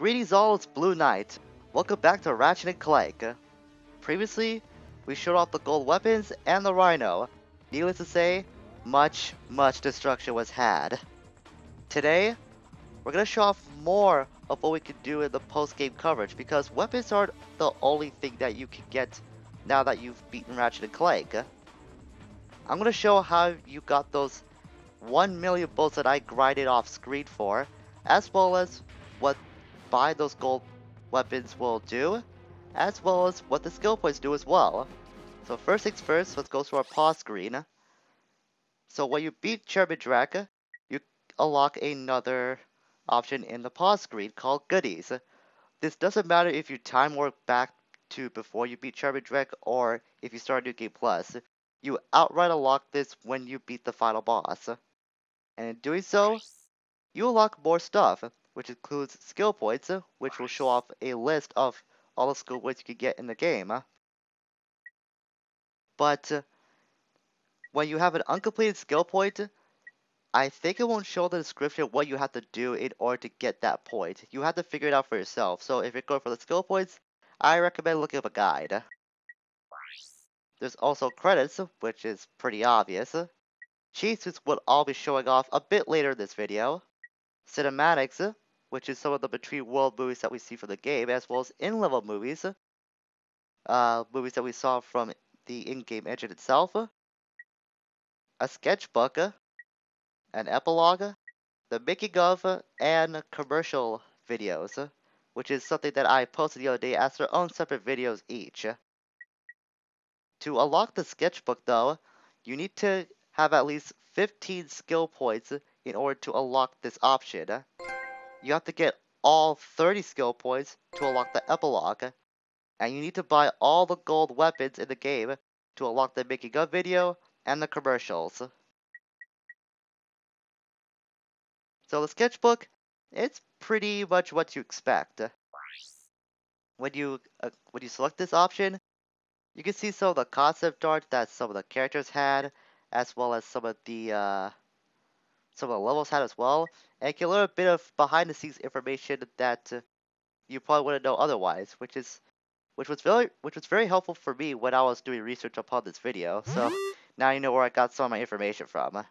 Greetings all, it's Blue Knight. Welcome back to Ratchet and Clank. Previously, we showed off the gold weapons and the rhino. Needless to say, much destruction was had. Today, we're going to show off more of what we can do in the post-game coverage because weapons aren't the only thing that you can get now that you've beaten Ratchet and Clank. I'm going to show how you got those 1 million bolts that I grinded off screen for, as well as what buying those gold weapons will do, as well as what the skill points do as well. So first things first, let's go to our pause screen. So when you beat Cherubim Drek, you unlock another option in the pause screen called Goodies. This doesn't matter if you time warp back to before you beat Cherubim Drek or if you start a new game plus. You outright unlock this when you beat the final boss. And in doing so, you unlock more stuff, which includes skill points, which will show off a list of all the skill points you can get in the game. But when you have an uncompleted skill point, I think it won't show the description of what you have to do in order to get that point. You have to figure it out for yourself. So if you're going for the skill points, I recommend looking up a guide. There's also credits, which is pretty obvious. Cheat suits will all be showing off a bit later in this video. Cinematics, which is some of the between world movies that we see from the game, as well as in-level movies. Movies that we saw from the in-game engine itself. A sketchbook, an epilogue, the making of, and commercial videos, which is something that I posted the other day as their own separate videos each. To unlock the sketchbook though, you need to have at least 15 skill points in order to unlock this option. You have to get all 30 skill points to unlock the epilogue, and you need to buy all the gold weapons in the game to unlock the making of video and the commercials. So the sketchbook, it's pretty much what you expect. When you select this option, you can see some of the concept art that some of the characters had, as well as some of the levels had as well, and you can learn a bit of behind-the-scenes information that you probably wouldn't know otherwise, which was very helpful for me when I was doing research upon this video. So now you know where I got some of my information from.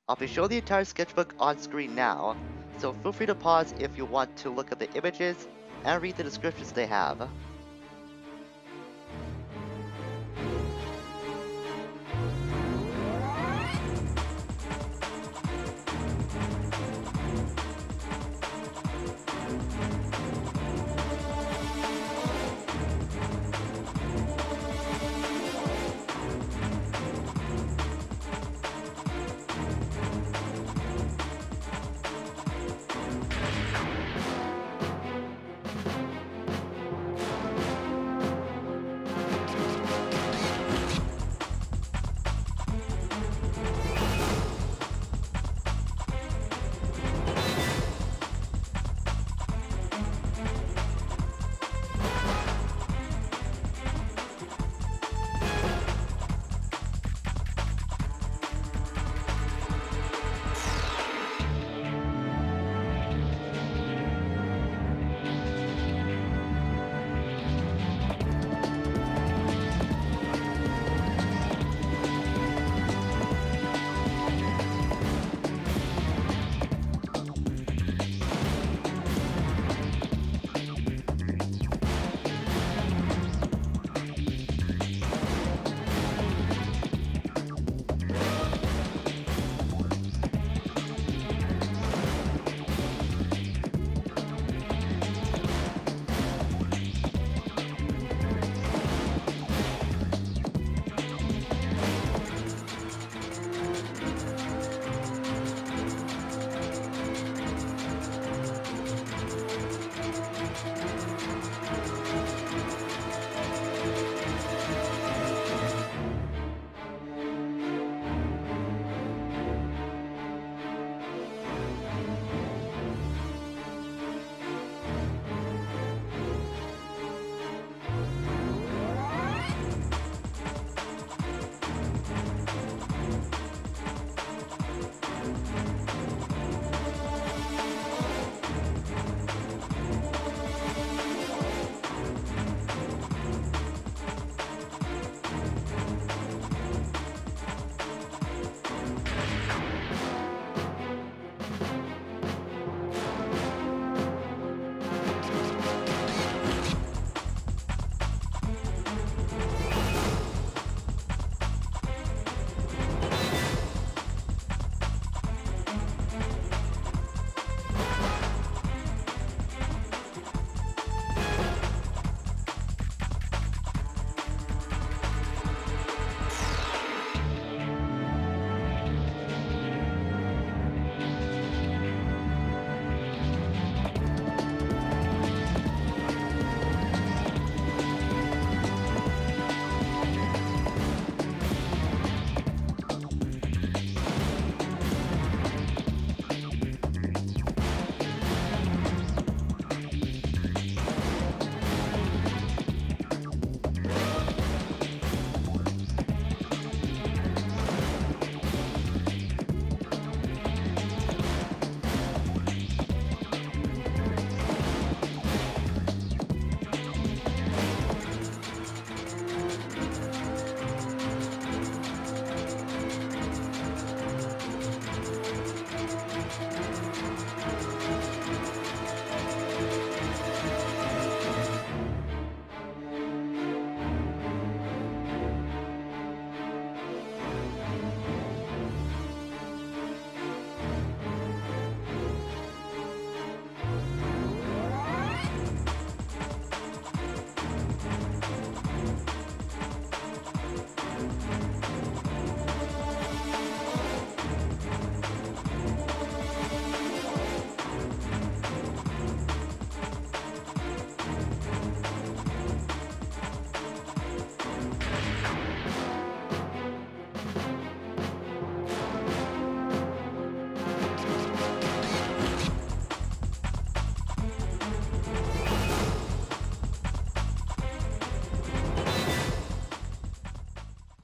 I'll be showing the entire sketchbook on screen now, so feel free to pause if you want to look at the images and read the descriptions they have.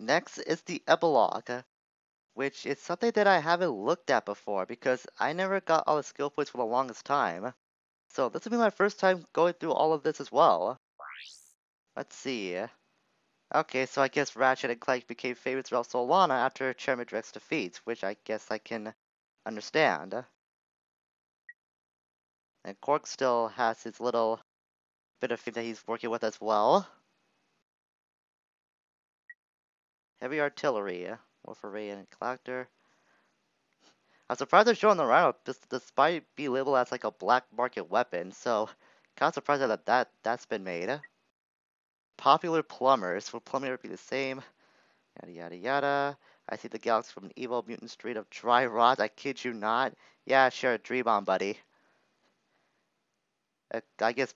Next is the Epilogue, which is something that I haven't looked at before because I never got all the skill points for the longest time. So this will be my first time going through all of this as well. Let's see. Okay, so I guess Ratchet and Clank became famous throughout Solana after Chairman Drake's defeat, which I guess I can understand. And Corks still has his little bit of thing that he's working with as well. Heavy artillery, Warfare and Collector. I'm surprised they're showing the Rhino despite being labeled as like a black market weapon, so kind of surprised that's been made. Popular plumbers. Will plumbing ever be the same? Yada yada yada. I see the galaxy from an evil mutant street of dry rot. I kid you not. Yeah, sure, dream on, buddy. I guess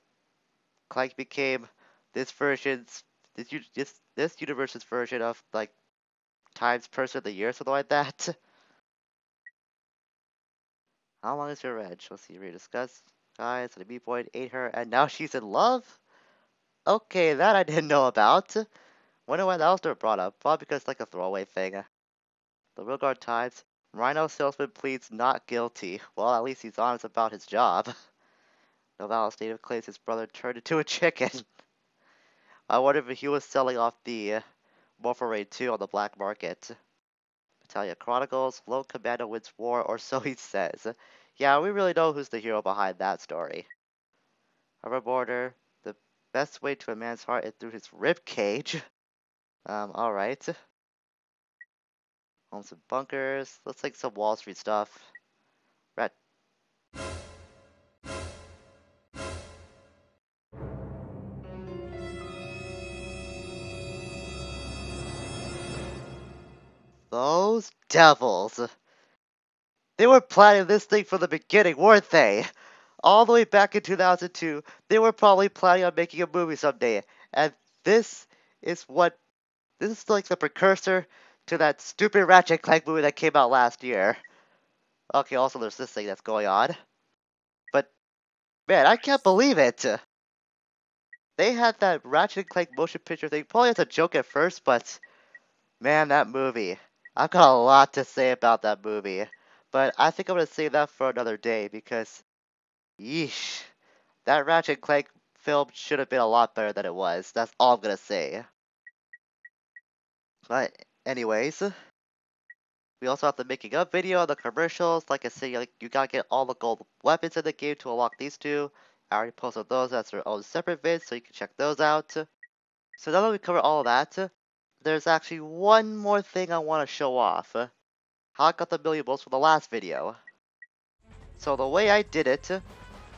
Clank became this version's this universe's version of like Times Person of the Year, something like that. How long is your reg? Let's see, rediscuss. Guys, at a B point, ate her, and now she's in love? Okay, that I didn't know about. Wonder why that was brought up. Probably because it's like a throwaway thing. The real guard types. Rhino salesman pleads not guilty. Well, at least he's honest about his job. Novalis native claims his brother turned into a chicken. I wonder if he was selling off the Morpho 2 on the black market. Battalion Chronicles, Lone Commando wins war, or so he says. Yeah, we really know who's the hero behind that story. Hoverboarder, the best way to a man's heart is through his rib cage. Alright. Homes and bunkers. Let's take some Wall Street stuff. Rat. Those devils. They were planning this thing from the beginning, weren't they? All the way back in 2002, they were probably planning on making a movie someday. And this is like the precursor to that stupid Ratchet and Clank movie that came out last year. Okay, also there's this thing that's going on. But, man, I can't believe it! They had that Ratchet and Clank motion picture thing probably as a joke at first, but, man, that movie. I've got a lot to say about that movie. But I think I'm gonna save that for another day because, yeesh. That Ratchet and Clank film should have been a lot better than it was. That's all I'm gonna say. But, anyways. We also have the making of video, the commercials. Like I said, you gotta get all the gold weapons in the game to unlock these two. I already posted those as their own separate vids, so you can check those out. So now that we cover all of that, there's actually one more thing I want to show off. How I got the million bolts from the last video. So the way I did it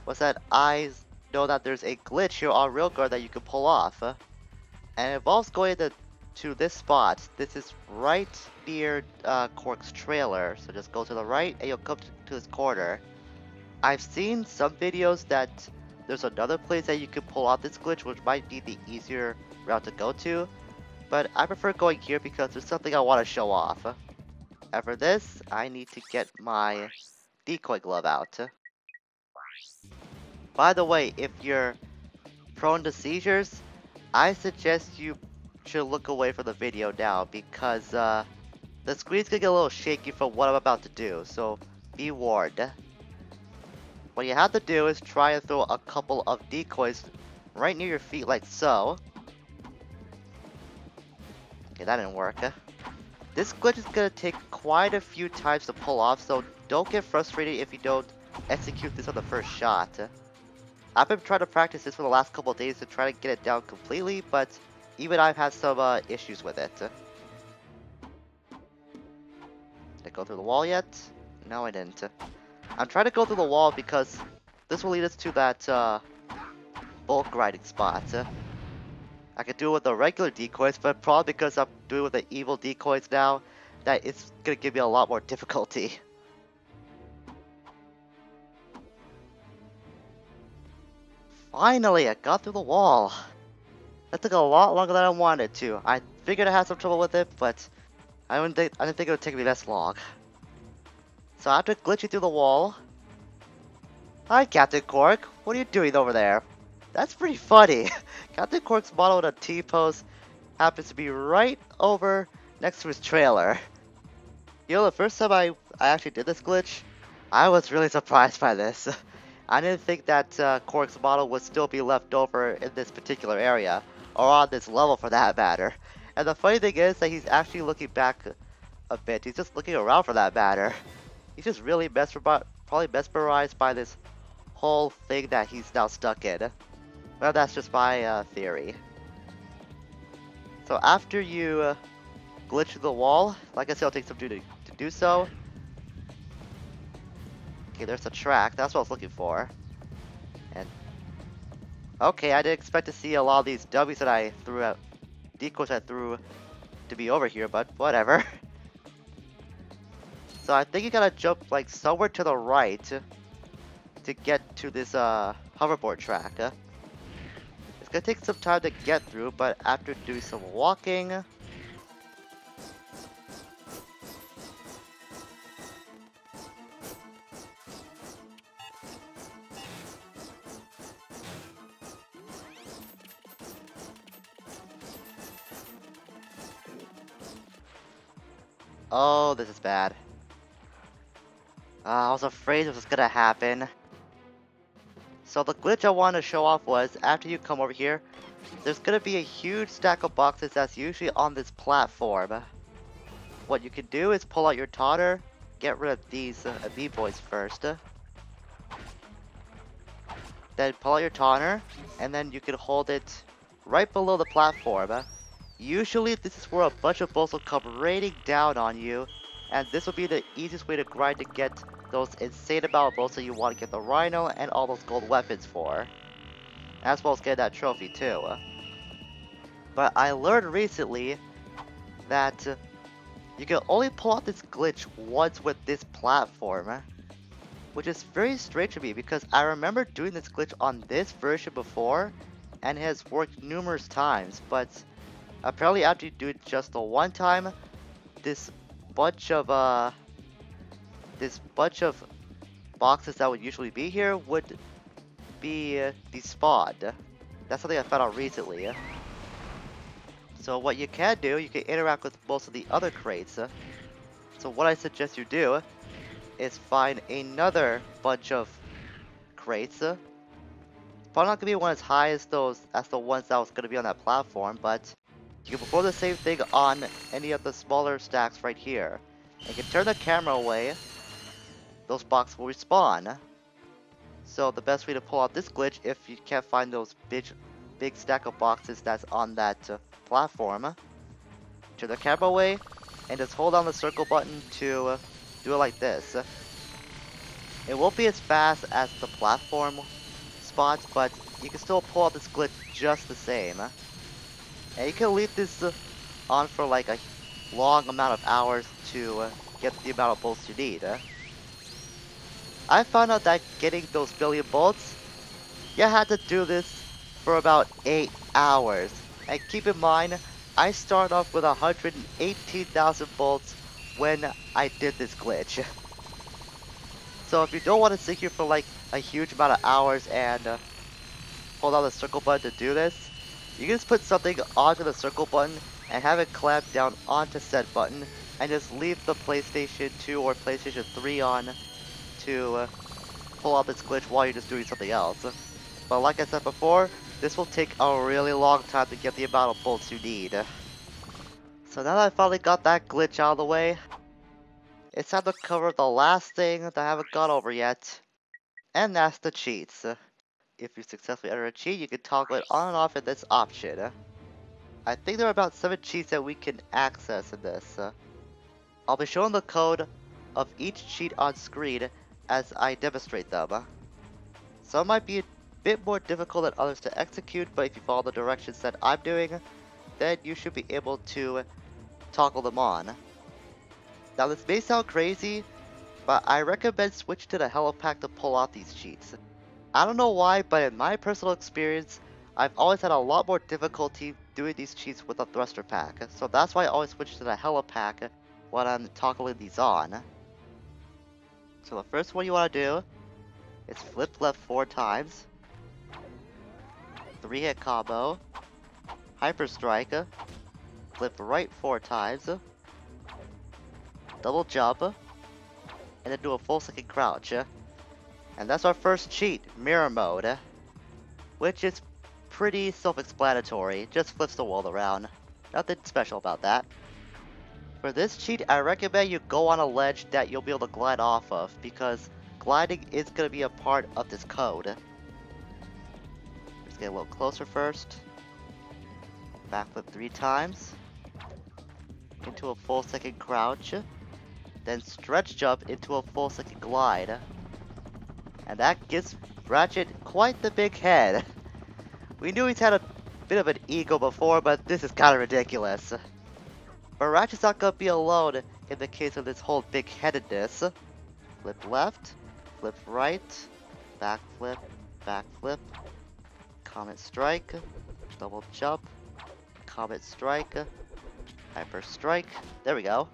was that I know that there's a glitch here on Railguard that you can pull off. And it involves going to this spot. This is right near Corks' trailer. So just go to the right and you'll come to this corner. I've seen some videos that there's another place that you can pull off this glitch, which might be the easier route to go to. But I prefer going here because there's something I want to show off. And for this, I need to get my decoy glove out. By the way, if you're prone to seizures, I suggest you should look away from the video now because the screen's gonna get a little shaky from what I'm about to do, so be warned. What you have to do is try and throw a couple of decoys right near your feet like so. Okay, that didn't work. This glitch is gonna take quite a few times to pull off, so don't get frustrated if you don't execute this on the first shot. I've been trying to practice this for the last couple of days to try to get it down completely, but even I've had some issues with it. Did I go through the wall yet? No, I didn't. I'm trying to go through the wall because this will lead us to that bulk grinding spot. I could do it with the regular decoys, but probably because I'm doing it with the evil decoys now, that it's gonna give me a lot more difficulty. Finally, I got through the wall. That took a lot longer than I wanted to. I figured I had some trouble with it, but I didn't think it would take me this long. So after glitching through the wall... Hi, Captain Cork. What are you doing over there? That's pretty funny. Captain Cork's model in a T-pose happens to be right over next to his trailer. You know, the first time I actually did this glitch, I was really surprised by this. I didn't think that Corks model would still be left over in this particular area, or on this level for that matter. And the funny thing is that he's actually looking back a bit. He's just looking around for that matter. He's just really probably mesmerized by this whole thing that he's now stuck in. Well, that's just my theory. So after you glitch through the wall, like I said, it'll take some time to do so. Okay, there's a track. That's what I was looking for. And okay, I didn't expect to see a lot of these W's that I threw out, decoys I threw to be over here, but whatever. So I think you gotta jump like somewhere to the right to get to this hoverboard track. It's gonna take some time to get through, but after doing some walking. Oh, this is bad. I was afraid this was gonna happen. So the glitch I wanted to show off was, after you come over here, there's gonna be a huge stack of boxes that's usually on this platform. What you can do is pull out your totter, get rid of these B-boys first. Then pull out your totter, and then you can hold it right below the platform. Usually this is where a bunch of bolts will come raining down on you, and this will be the easiest way to grind to get those insane amount of bolts that you want to get the Rhino and all those gold weapons for. As well as get that trophy too. But I learned recently that you can only pull out this glitch once with this platform. Which is very strange to me because I remember doing this glitch on this version before and it has worked numerous times, but apparently after you do it just the one time, this bunch of boxes that would usually be here would be despawned. That's something I found out recently. So what you can do, you can interact with most of the other crates. So what I suggest you do is find another bunch of crates. Probably not gonna be one as high as the ones that was gonna be on that platform, but you can perform the same thing on any of the smaller stacks right here. And you can turn the camera away, those boxes will respawn. So the best way to pull out this glitch, if you can't find those big stack of boxes that's on that platform, turn the camera away and just hold down the circle button to do it like this. It won't be as fast as the platform spots, but you can still pull out this glitch just the same. And you can leave this on for like a long amount of hours to get the amount of bolts you need. I found out that getting those billion bolts, you had to do this for about 8 hours. And keep in mind, I started off with 118,000 bolts when I did this glitch. So if you don't want to sit here for like a huge amount of hours and hold on the circle button to do this, you can just put something onto the circle button and have it clamped down onto said button and just leave the PlayStation 2 or PlayStation 3 on to pull out this glitch while you're just doing something else. But like I said before, this will take a really long time to get the amount of bolts you need. So now that I finally got that glitch out of the way, it's time to cover the last thing that I haven't got over yet, and that's the cheats. If you successfully enter a cheat, you can toggle it on and off in this option. I think there are about 7 cheats that we can access in this. I'll be showing the code of each cheat on screen as I demonstrate them. Some might be a bit more difficult than others to execute, but if you follow the directions that I'm doing, then you should be able to toggle them on. Now this may sound crazy, but I recommend switch to the helipack to pull out these cheats. I don't know why, but in my personal experience, I've always had a lot more difficulty doing these cheats with a thruster pack, so that's why I always switch to the helipack when I'm toggling these on. So the first one you want to do is flip left 4 times, 3-hit combo, hyper strike, flip right 4 times, double jump, and then do a full second crouch. And that's our first cheat, Mirror Mode, which is pretty self-explanatory, just flips the world around. Nothing special about that. For this cheat, I recommend you go on a ledge that you'll be able to glide off of, because gliding is going to be a part of this code. Let's get a little closer first. Backflip 3 times. Into a full second crouch. Then stretch jump into a full second glide. And that gives Ratchet quite the big head. We knew he's had a bit of an ego before, but this is kinda ridiculous. But Ratchet's not gonna be alone in the case of this whole big-headedness. Flip left, flip right, backflip, backflip, Comet Strike, double jump, Comet Strike, Hyper Strike. There we go.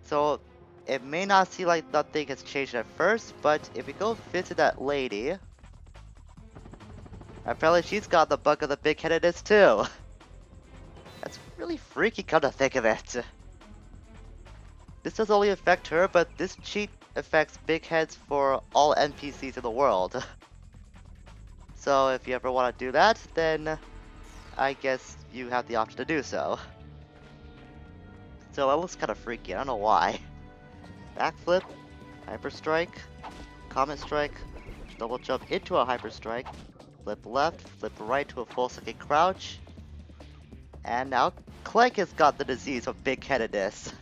So, it may not seem like nothing has changed at first, but if we go visit that lady, apparently she's got the bug of the big-headedness too. That's really freaky, come to think of it. This doesn't only affect her, but this cheat affects big heads for all NPCs in the world. So if you ever want to do that, then I guess you have the option to do so. So it looks kind of freaky, I don't know why. Backflip, Hyper Strike, Comet Strike, double jump into a Hyper Strike, flip left, flip right to a full second crouch, and now Clank has got the disease of big-headedness.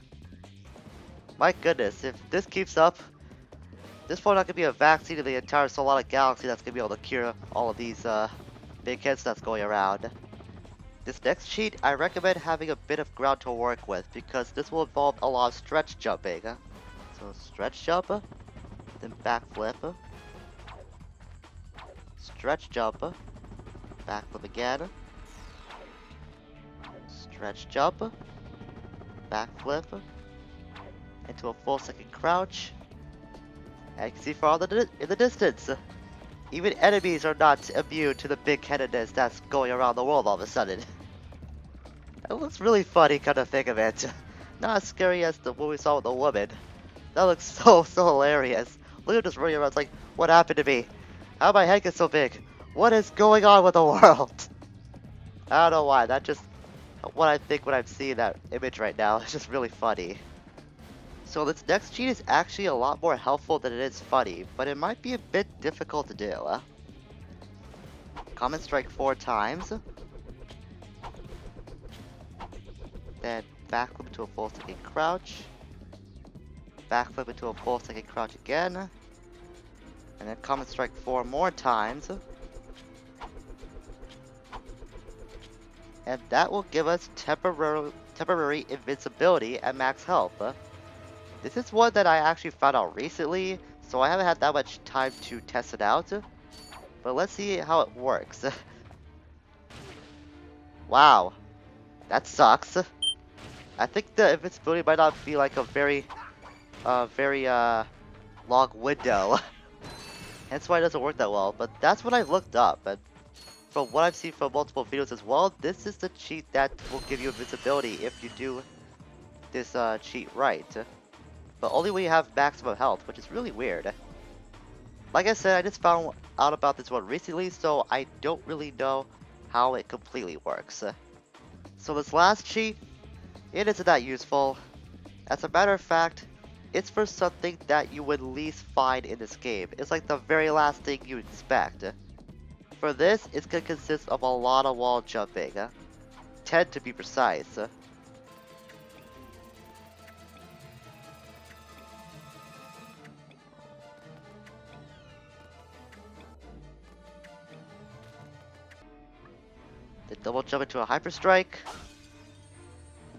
My goodness, if this keeps up, there's probably not going to be a vaccine in the entire Solana galaxy that's going to be able to cure all of these big heads that's going around. This next cheat, I recommend having a bit of ground to work with, because this will involve a lot of stretch jumping. So stretch jump, then backflip, stretch jump, backflip again, stretch jump, backflip, into a full second crouch, and you can see far in the distance, even enemies are not immune to the big-headedness that's going around the world all of a sudden. It looks really funny, kind of think of it. Not as scary as the one we saw with the woman. That looks so hilarious. Look at this running around, it's like, what happened to me? How did my head get so big? What is going on with the world? I don't know why, that's just what I think when I'm seeing that image right now. It's just really funny. So this next cheat is actually a lot more helpful than it is funny, but it might be a bit difficult to do. Comet Strike 4 times. Then backflip to a full second crouch. Backflip into a full second crouch again. And then Comet Strike 4 more times. And that will give us temporary invincibility at max health. This is one that I actually found out recently, so I haven't had that much time to test it out. But let's see how it works. Wow, that sucks. I think the invincibility might not be like a very long window. Hence why it doesn't work that well, but that's what I looked up. And from what I've seen from multiple videos as well, this is the cheat that will give you invincibility if you do this cheat right. But only when you have maximum health, which is really weird. Like I said, I just found out about this one recently, so I don't really know how it completely works. So this last cheat, it isn't that useful. As a matter of fact, it's for something that you would least find in this game. It's like the very last thing you expect. For this, it's going to consist of a lot of wall jumping. 10 to be precise. Then double jump into a Hyper Strike.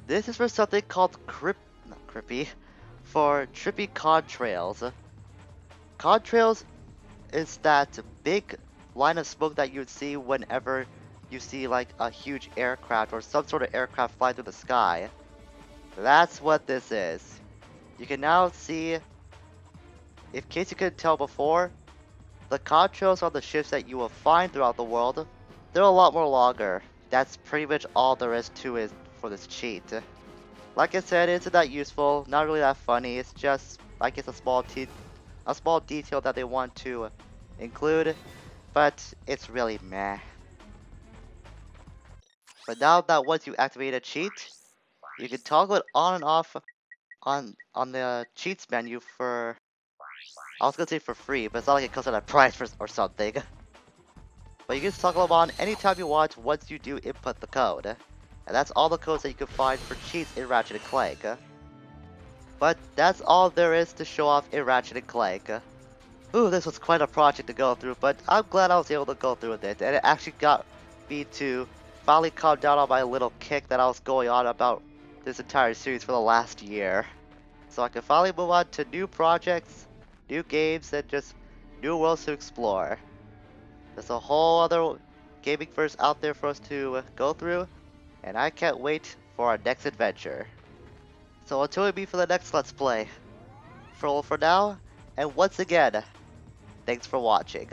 This is for something called for trippy contrails. Contrails is that big line of smoke that you would see whenever you see like a huge aircraft or some sort of aircraft fly through the sky. That's what this is. You can now see, in case you couldn't tell before, the contrails on the ships that you will find throughout the world, they're a lot more longer. That's pretty much all there is to it for this cheat. Like I said, it's not useful, not really that funny. It's just, I guess, a small detail that they want to include, but it's really meh. But now that once you activate a cheat, you can toggle it on and off on the cheats menu for, I was gonna say for free, but it's not like it comes at a price for, or something. But you can toggle them on anytime you want once you do input the code. And that's all the codes that you can find for cheats in Ratchet and Clank. But that's all there is to show off in Ratchet and Clank. Ooh, this was quite a project to go through, but I'm glad I was able to go through with it, and it actually got me to finally calm down on my little kick that I was going on about this entire series for the last year. So I can finally move on to new projects, new games, and just new worlds to explore. There's a whole other gaming verse out there for us to go through, and I can't wait for our next adventure. So until we meet for the next Let's Play, for now, and once again, thanks for watching.